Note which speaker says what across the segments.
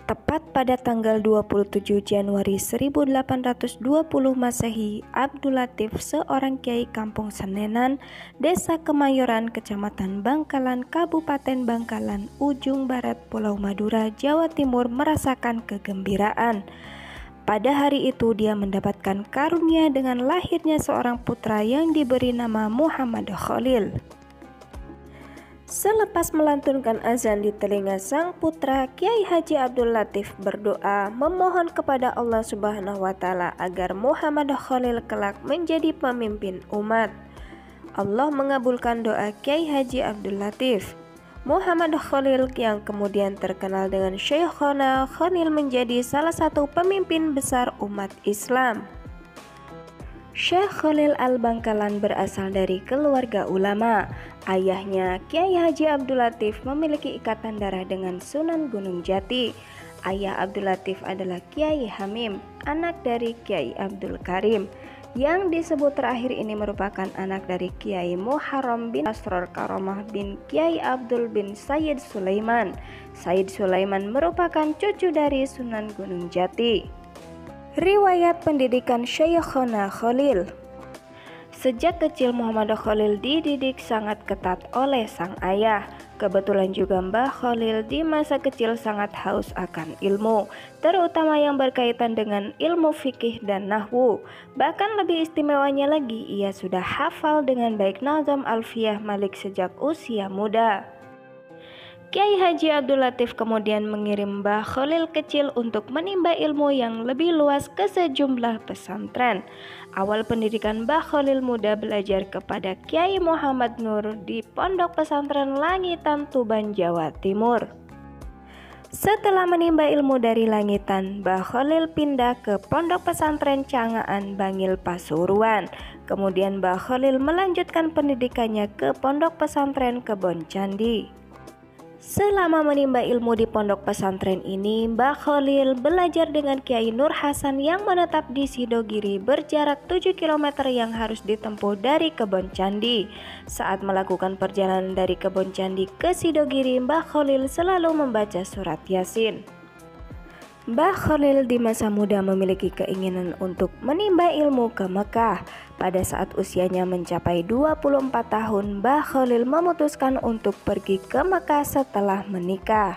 Speaker 1: Tepat pada tanggal 27 Januari 1820 Masehi, Abdul Latif, seorang kiai kampung Senenan, Desa Kemayoran, Kecamatan Bangkalan, Kabupaten Bangkalan, ujung barat Pulau Madura, Jawa Timur, merasakan kegembiraan. Pada hari itu dia mendapatkan karunia dengan lahirnya seorang putra yang diberi nama Muhammad Khalil. Selepas melantunkan azan di telinga sang putra, Kiai Haji Abdul Latif berdoa memohon kepada Allah Subhanahu wa Ta'ala agar Muhammad Khalil kelak menjadi pemimpin umat. Allah mengabulkan doa Kiai Haji Abdul Latif. Muhammad Khalil yang kemudian terkenal dengan Syekhona Khalil menjadi salah satu pemimpin besar umat Islam. Syekh Khalil Al-Bangkalan berasal dari keluarga ulama. Ayahnya, Kiai Haji Abdul Latif, memiliki ikatan darah dengan Sunan Gunung Jati. Ayah Abdul Latif adalah Kiai Hamim, anak dari Kiai Abdul Karim. Yang disebut terakhir ini merupakan anak dari Kiai Muharram bin Asror Karomah bin Kiai Abdul bin Sayyid Sulaiman. Sayyid Sulaiman merupakan cucu dari Sunan Gunung Jati. Riwayat pendidikan Syekhona Khalil. Sejak kecil Muhammad Khalil dididik sangat ketat oleh sang ayah. Kebetulan juga Mbah Khalil di masa kecil sangat haus akan ilmu, terutama yang berkaitan dengan ilmu fikih dan nahwu. Bahkan lebih istimewanya lagi, ia sudah hafal dengan baik Nazam Alfiyah Malik sejak usia muda. Kiai Haji Abdul Latif kemudian mengirim Mbah Khalil kecil untuk menimba ilmu yang lebih luas ke sejumlah pesantren. Awal pendidikan Mbah Khalil muda belajar kepada Kiai Muhammad Nur di Pondok Pesantren Langitan, Tuban, Jawa Timur. Setelah menimba ilmu dari Langitan, Mbah Khalil pindah ke Pondok Pesantren Cangaan, Bangil, Pasuruan. Kemudian Mbah Khalil melanjutkan pendidikannya ke Pondok Pesantren Kebon Candi. Selama menimba ilmu di pondok pesantren ini, Mbah Khalil belajar dengan Kiai Nur Hasan yang menetap di Sidogiri berjarak 7 km yang harus ditempuh dari Kebon Candi. Saat melakukan perjalanan dari Kebon Candi ke Sidogiri, Mbah Khalil selalu membaca surat Yasin. Mbah Khalil di masa muda memiliki keinginan untuk menimba ilmu ke Mekah. Pada saat usianya mencapai 24 tahun, Mbah Khalil memutuskan untuk pergi ke Mekah setelah menikah.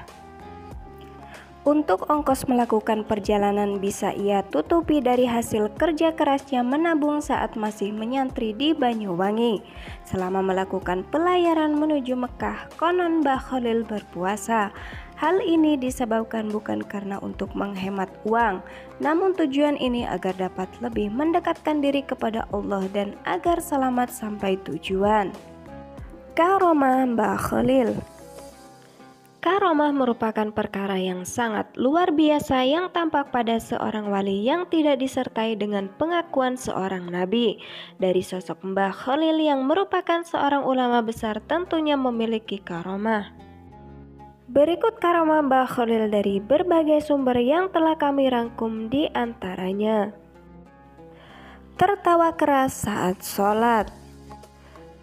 Speaker 1: Untuk ongkos melakukan perjalanan bisa ia tutupi dari hasil kerja kerasnya menabung saat masih menyantri di Banyuwangi. Selama melakukan pelayaran menuju Mekah, konon Mbah Khalil berpuasa. Hal ini disebabkan bukan karena untuk menghemat uang, namun tujuan ini agar dapat lebih mendekatkan diri kepada Allah dan agar selamat sampai tujuan. Karomah Mbah Khalil. Karomah merupakan perkara yang sangat luar biasa yang tampak pada seorang wali yang tidak disertai dengan pengakuan seorang nabi. Dari sosok Mbah Khalil yang merupakan seorang ulama besar tentunya memiliki karomah. Berikut karomah Mbah Khalil dari berbagai sumber yang telah kami rangkum, di antaranya: tertawa keras saat sholat.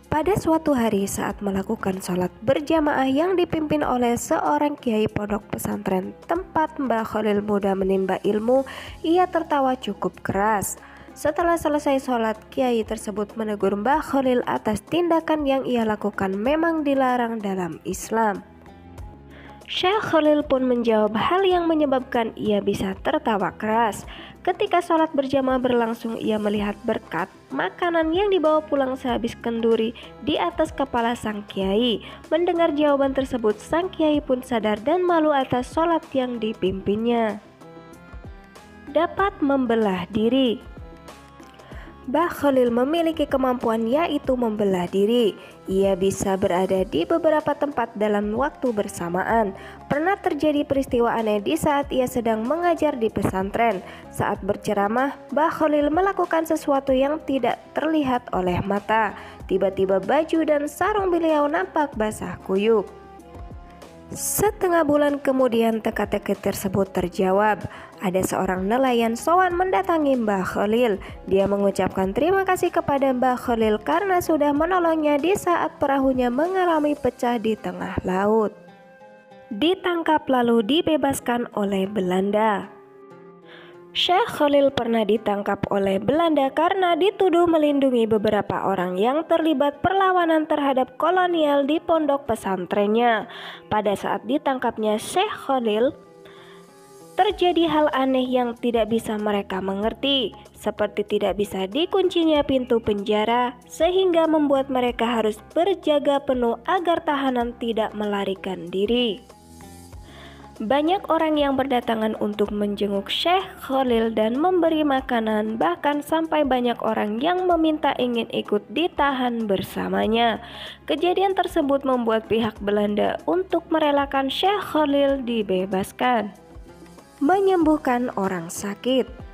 Speaker 1: Pada suatu hari saat melakukan sholat berjamaah yang dipimpin oleh seorang kiai pondok pesantren tempat Mbah Khalil muda menimba ilmu, ia tertawa cukup keras. Setelah selesai sholat, kiai tersebut menegur Mbah Khalil atas tindakan yang ia lakukan memang dilarang dalam Islam. Syekh Khalil pun menjawab hal yang menyebabkan ia bisa tertawa keras. Ketika sholat berjamaah berlangsung, ia melihat berkat makanan yang dibawa pulang sehabis kenduri di atas kepala sang kiai. Mendengar jawaban tersebut, sang kiai pun sadar dan malu atas sholat yang dipimpinnya. Dapat membelah diri. Mbah Khalil memiliki kemampuan yaitu membelah diri. Ia bisa berada di beberapa tempat dalam waktu bersamaan. Pernah terjadi peristiwa aneh di saat ia sedang mengajar di pesantren. Saat berceramah, Mbah Khalil melakukan sesuatu yang tidak terlihat oleh mata. Tiba-tiba baju dan sarung beliau nampak basah kuyup. Setengah bulan kemudian teka-teki tersebut terjawab. Ada seorang nelayan sowan mendatangi Mbah Khalil. Dia mengucapkan terima kasih kepada Mbah Khalil karena sudah menolongnya di saat perahunya mengalami pecah di tengah laut. ditangkap lalu dibebaskan oleh Belanda. Syekh Khalil pernah ditangkap oleh Belanda karena dituduh melindungi beberapa orang yang terlibat perlawanan terhadap kolonial di pondok pesantrennya. Pada saat ditangkapnya Syekh Khalil, terjadi hal aneh yang tidak bisa mereka mengerti, seperti tidak bisa dikuncinya pintu penjara, sehingga membuat mereka harus berjaga penuh agar tahanan tidak melarikan diri. Banyak orang yang berdatangan untuk menjenguk Syekh Khalil dan memberi makanan, bahkan sampai banyak orang yang meminta ingin ikut ditahan bersamanya. Kejadian tersebut membuat pihak Belanda untuk merelakan Syekh Khalil dibebaskan. Menyembuhkan orang sakit.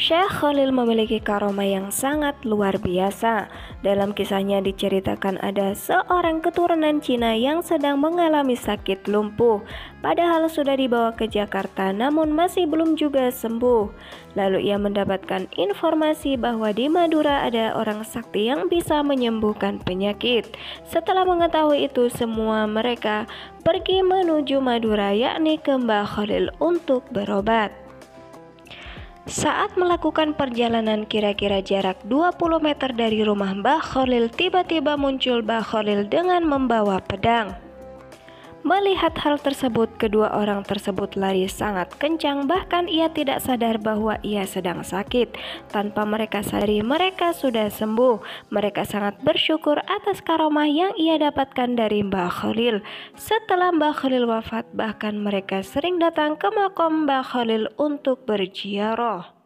Speaker 1: Syekh Khalil memiliki karomah yang sangat luar biasa. Dalam kisahnya diceritakan ada seorang keturunan Cina yang sedang mengalami sakit lumpuh. Padahal sudah dibawa ke Jakarta namun masih belum juga sembuh. Lalu ia mendapatkan informasi bahwa di Madura ada orang sakti yang bisa menyembuhkan penyakit. Setelah mengetahui itu, semua mereka pergi menuju Madura, yakni ke Mbah Khalil untuk berobat. Saat melakukan perjalanan kira-kira jarak 20 meter dari rumah Mbah Khalil, tiba-tiba muncul Mbah Khalil dengan membawa pedang. Melihat hal tersebut, kedua orang tersebut lari sangat kencang, bahkan ia tidak sadar bahwa ia sedang sakit. Tanpa mereka sadari, mereka sudah sembuh. Mereka sangat bersyukur atas karomah yang ia dapatkan dari Mbah Khalil. Setelah Mbah Khalil wafat, bahkan mereka sering datang ke makam Mbah Khalil untuk berziarah.